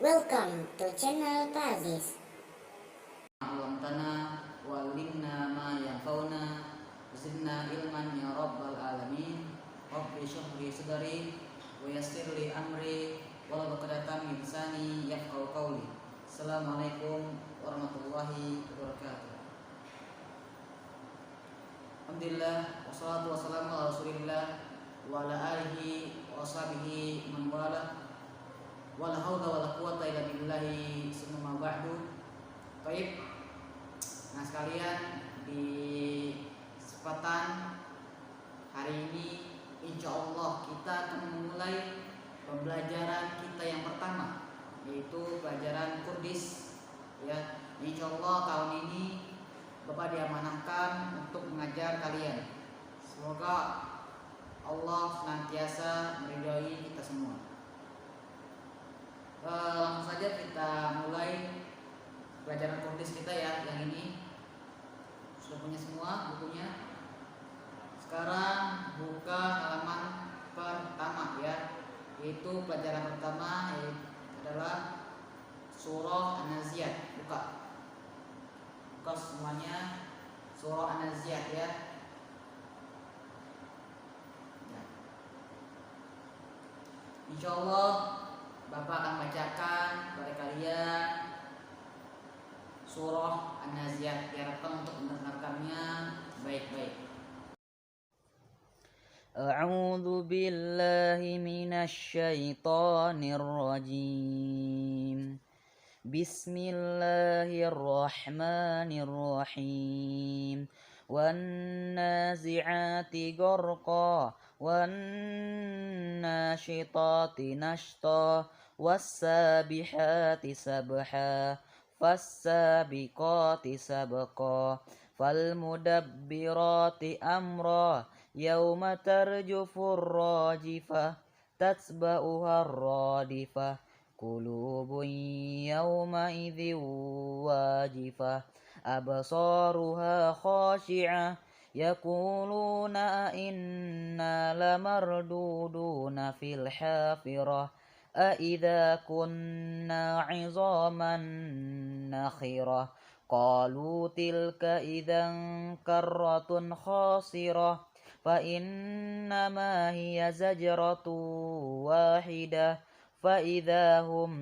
Welcome to channel Pazis. Alamtana walimna ma yanfa'una zidna ilman ya rabbal alamin. Rabbi shrah li sadri wa yassir li amri wa uqdatam min lisani yafqahu qawli. Assalamualaikum warahmatullahi wabarakatuh. Alhamdulillah wassalatu wassalamu ala Rasulillah wa ala alihi wa sahbihi man wala. Wala haula wala quwata illa billahi summa ba'du. Baik, nah sekalian di kesempatan hari ini insya Allah kita akan memulai pembelajaran kita yang pertama, yaitu pelajaran Kurdis. Ya, insya Allah tahun ini Bapak diamanahkan untuk mengajar kalian. Semoga Allah senantiasa meridhai kita semua. Langsung saja kita mulai pelajaran Kurdis kita ya. Yang ini sudah punya semua bukunya. Sekarang buka halaman pertama ya, yaitu pelajaran pertama adalah surah An-Naziat. Buka semuanya surah An-Naziat ya. Insya Allah Bapak akan bacakan kepada kalian surah An-Naziat. Diharapkan untuk mendengarkannya baik-baik. أعوذ بالله من الشيطان الرجيم بسم الله الرحمن الرحيم والنازعات غرقا والناشطات نشطا والسابحات سبحا فالسابقات سبقا فالمدبرات أمرا يوم ترجف الراجفة تتبعها الرادفة قلوب يومئذ واجفة أبصارها خاشعة يقولون أئنا لمردودون في الحافرة أئذا كنا عظاما نخرة قالوا تلك إذا كرة خاسرة فإنما هي زجرة واحدة فإذا هم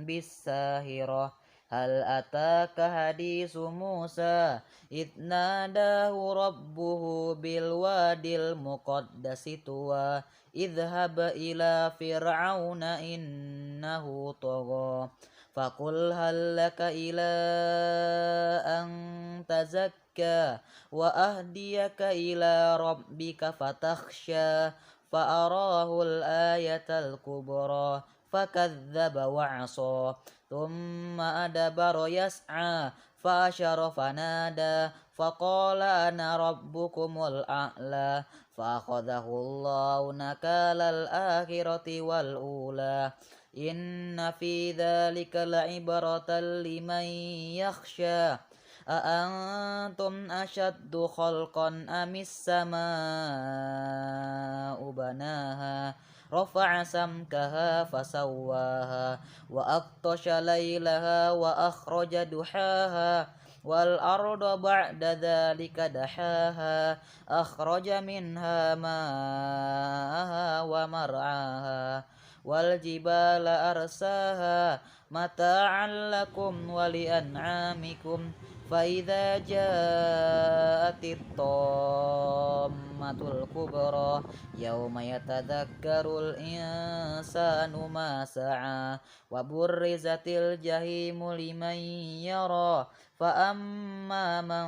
بالساهرة هل أتاك حديث موسى إذ ناداه ربه بالوادي المقدس طوى اذهب إلى فرعون إنه طغى فقل هل لك إلى أن تزكى وأهديك إلى ربك فتخشى فأراه الآية الكبرى فكذب وعصى ثم أدبر يسعى فحشر فنادى فقال أنا ربكم الأعلى فأخذه الله نكال الآخرة والأولى إن في ذلك لعبرة لمن يخشى أأنتم أشد خلقا أم السماء بناها رفع سمكها فسواها وأغطش ليلها وأخرج دحاها والأرض بعد ذلك دحاها أخرج منها ماءها ومرعاها والجبال أرساها متاعا لكم ولأنعامكم فإذا جاءت الطامة الكبرى يوم يتذكر الإنسان ما سعى وبرزت الجحيم لمن يرى فأما من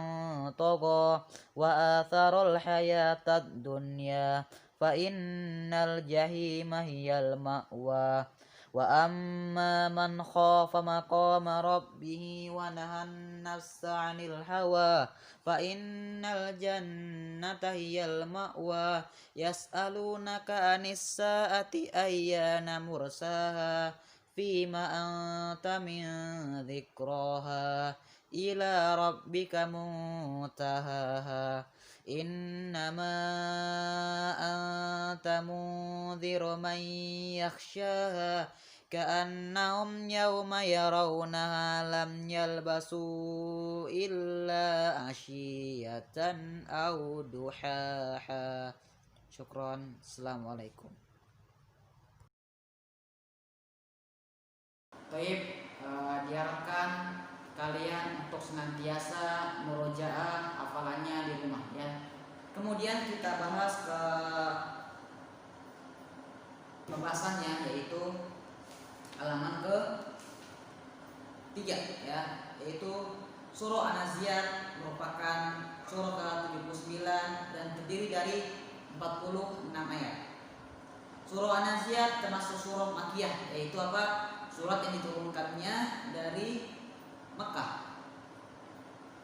طغى وآثر الحياة الدنيا فإن الجحيم هي المأوى وأما من خاف مقام ربه ونهى النفس عن الهوى فإن الجنة هي المأوى يسألونك عن الساعة أيان مرساها فيما أنت من ذكراها إلى ربك منتهاها إنما أنت منذر من يخشاها كأنهم يوم يرونها لم يلبسوا إلا عشية أو ضحاها. شكرا. السلام عليكم. Baik, diharapkan kalian untuk senantiasa murojaah hafalannya di rumah ya. Kemudian kita bahas ke pembahasannya, yaitu halaman ke 3 ya, yaitu surah An-Nazi'at merupakan surah ke-79 dan terdiri dari 46 ayat. Surah An-Nazi'at termasuk surah Makkiyah, yaitu apa? Surat yang diturunkannya dari Mekah.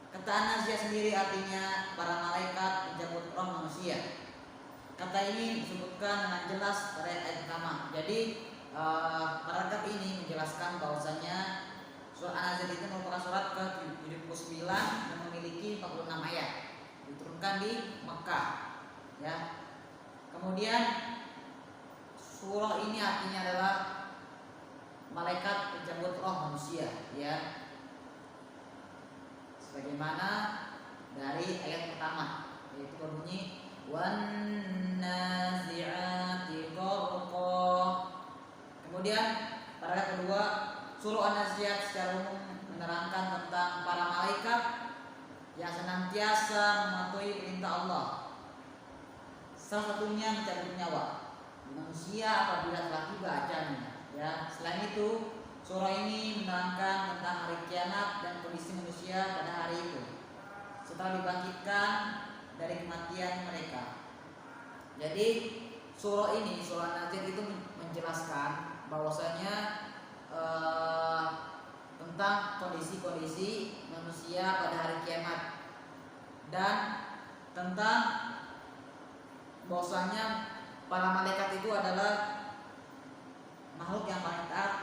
Kata An-Nazi'at sendiri artinya para malaikat menjemput roh manusia. Kata ini disebutkan dengan jelas pada ayat pertama. Jadi paragraf ini menjelaskan bahwasanya surat An-Nazi'at itu merupakan surat ke-79 dan memiliki 46 ayat, diturunkan di Mekah ya. Kemudian surah ini artinya adalah malaikat pencabut roh manusia ya, sebagaimana dari ayat pertama, yaitu berbunyi wan nazi'ati gharqa. Kemudian paragraf kedua, surah An-Nazi'at secara umum menerangkan tentang para malaikat yang senantiasa mematuhi perintah Allah, salah satunya mencabut nyawa manusia apabila telah tiba ajalnya ya. Selain itu, surah ini menerangkan tentang hari kiamat dan kondisi manusia pada hari itu setelah dibangkitkan dari kematian mereka. Jadi surah ini, surah An-Nazi'at itu menjelaskan bahwasanya tentang kondisi-kondisi manusia pada hari kiamat dan tentang bahwasanya para malaikat itu adalah makhluk yang paling taat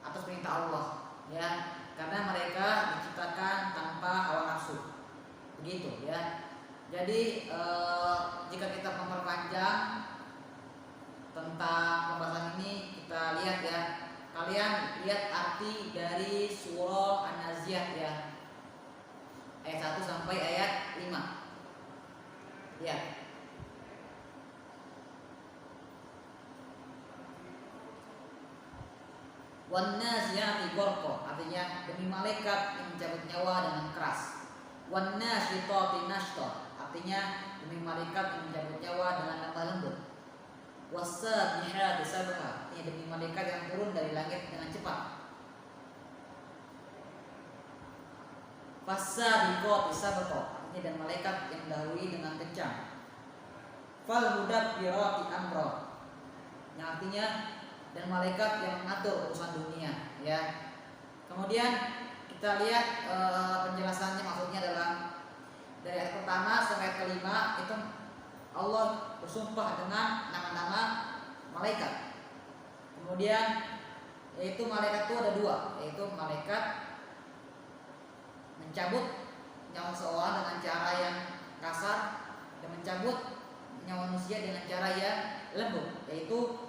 atas perintah Allah ya, karena mereka diciptakan tanpa hawa nafsu, begitu ya. Jadi jika kita memperpanjang tentang pembahasan ini, kita lihat ya, kalian lihat arti dari surah An-Nazi'at ya, ayat 1 sampai ayat 5 ya. Wan nazi'ati gharqa, artinya demi malaikat yang mencabut nyawa dengan keras. Wan nasyitati nashta, artinya demi malaikat yang mencabut nyawa dengan lemah lembut. Wasabihati sabha, artinya demi malaikat yang turun dari langit dengan cepat. Fasabiqati sabqa, artinya dan malaikat yang mendahului dengan kencang. Fal mudabbirati amra, yang artinya dan malaikat yang mengatur urusan dunia ya. Kemudian kita lihat penjelasannya, maksudnya adalah dari ayat pertama sampai ayat kelima itu Allah bersumpah dengan nama-nama malaikat. Kemudian yaitu malaikat itu ada 2, yaitu malaikat mencabut nyawa seseorang dengan cara yang kasar dan mencabut nyawa manusia dengan cara yang lembut, yaitu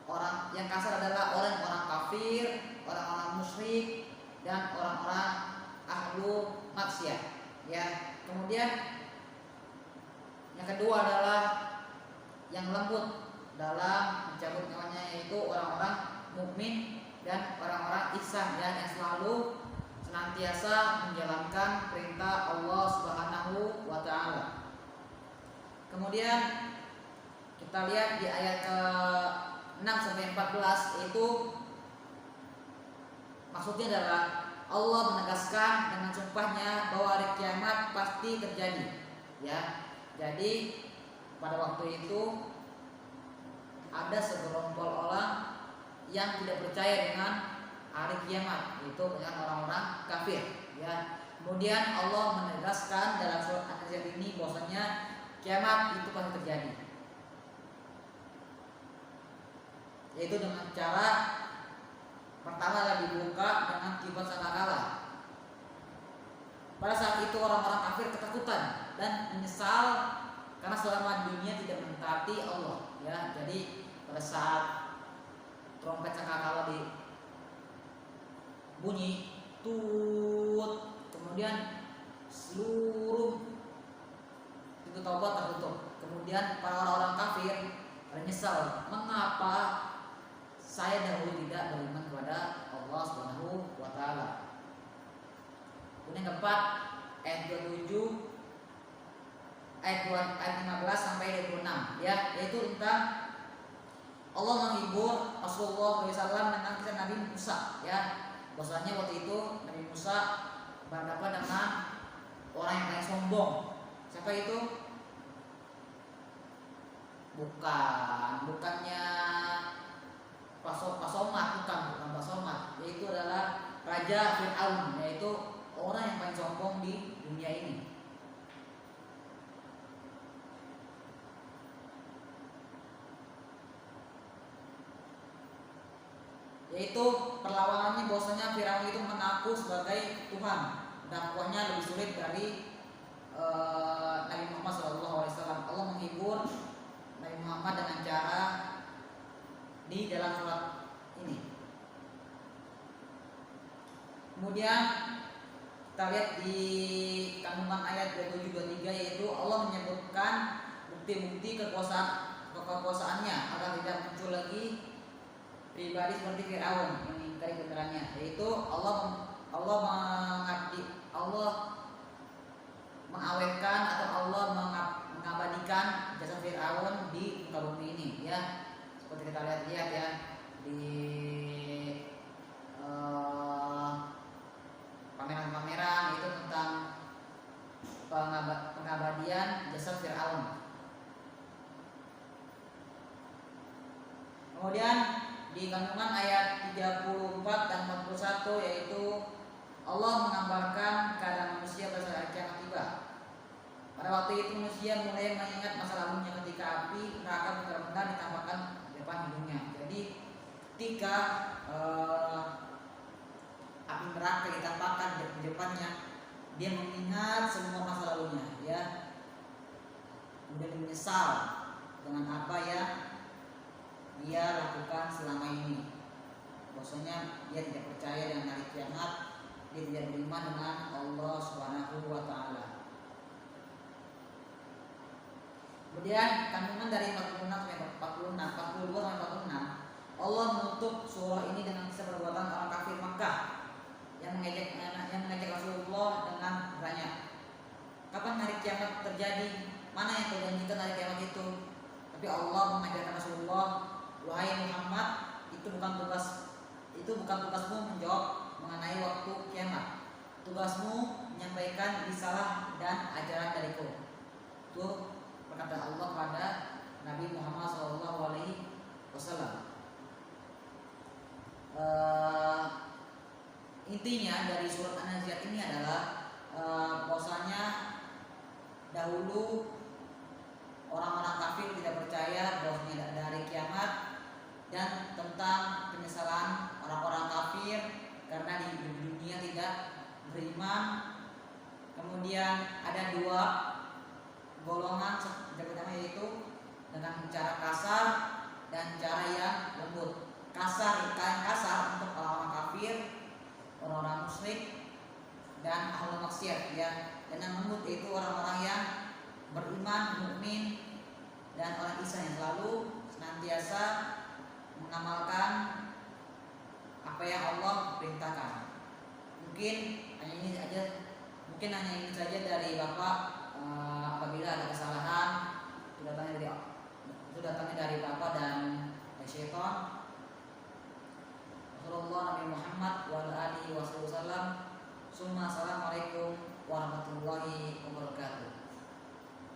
orang yang kasar adalah orang-orang kafir, orang-orang musyrik, dan orang-orang ahlu maksiat ya. Kemudian yang kedua adalah yang lembut dalam mencabut nyawanya, yaitu orang-orang mukmin dan orang-orang ihsan ya, yang selalu senantiasa menjalankan perintah Allah Subhanahu wa taala. Kemudian kita lihat di ayat ke 6 sampai 14, itu maksudnya adalah Allah menegaskan dengan sumpahnya bahwa hari kiamat pasti terjadi ya. Jadi pada waktu itu ada segerombol orang yang tidak percaya dengan hari kiamat, yaitu dengan orang-orang kafir ya. Kemudian Allah menegaskan dalam surat An-Nazi'at ini bahwasanya kiamat itu pasti terjadi, yaitu dengan cara pertama adalah dibuka dengan tiupan sangkakala. Pada saat itu orang-orang kafir ketakutan dan menyesal karena selama dunia tidak mentaati Allah ya. Jadi pada saat trompet sangkakala di bunyi tut, kemudian seluruh pintu taubat tertutup. Kemudian para orang-orang kafir menyesal, mengapa saya dahulu tidak beriman kepada Allah Subhanahu wa taala. Kemudian keempat, ayat 27 ayat 15 sampai 26 ya, yaitu tentang Allah menghibur Rasulullah SAW tentang kisah Nabi Musa ya. Bahwasanya waktu itu Nabi Musa berhadapan dengan orang yang paling sombong. Siapa itu? Bukannya Pasomat, bukan Pasomat, yaitu adalah Raja Fir'aun, yaitu orang yang paling sombong di dunia ini. Yaitu perlawanannya bahwasanya Firaun itu mengaku sebagai Tuhan. Dakwahnya lebih sulit dari Nabi Muhammad SAW. Allah menghibur Nabi Muhammad dengan cara di dalam surat ini. Kemudian kita lihat di kandungan ayat 27-23, yaitu Allah menyebutkan bukti-bukti kekuasaannya agar tidak muncul lagi pribadi seperti Firaun yang mengingkari kebenarannya, yaitu Allah mengawetkan atau Allah mengabadikan jasa Firaun di muka bumi ini ya. Seperti kita lihat ya di pameran-pameran itu tentang pengabadian jasa Firaun. Kemudian di kandungan ayat 34 dan 41, yaitu Allah menggambarkan keadaan manusia pada saat kiamat tiba. Pada waktu itu manusia mulai mengingat masa lalunya ketika api neraka benar-benar ditampakkan di depan hidungnya. Jadi ketika api neraka ditampakkan di depannya, dia mengingat semua masa lalunya ya. Kemudian menyesal dengan apa yang dia lakukan selama ini. Bahwasanya dia tidak percaya dengan hari kiamat, dia tidak beriman dengan Allah Subhanahu wa taala. Kemudian kandungan dari 42 sampai 46, Allah menutup surah ini dengan kisah perbuatan orang kafir Makkah yang mengejek Rasulullah dengan bertanya, kapan hari kiamat terjadi? Mana yang terjanjikan hari kiamat itu? Tapi Allah mengajarkan Rasulullah, wahai Muhammad, itu bukan tugasmu menjawab mengenai waktu kiamat. Tugasmu menyampaikan risalah dan ajaran dariku. Itu perkataan Allah kepada Nabi Muhammad SAW. Intinya dari surat An-Nazi'at ini adalah bahwasanya dahulu orang-orang kafir tidak percaya bahwasanya ada hari kiamat, dan tentang penyesalan orang-orang kafir karena di dunia tidak beriman. Kemudian ada dua golongan yang pertama, yaitu dengan cara kasar dan cara yang lembut. Kasar untuk orang-orang kafir, orang-orang musyrik dan ahli maksiat ya. Dan yang lembut itu orang-orang yang beriman, mukmin, dan orang Islam yang selalu senantiasa mengamalkan apa yang Allah perintahkan. Mungkin hanya ini saja dari Bapak. Apabila ada kesalahan itu datangnya dari Bapak dan syaitan. Rasulullah Nabi Muhammad wa ala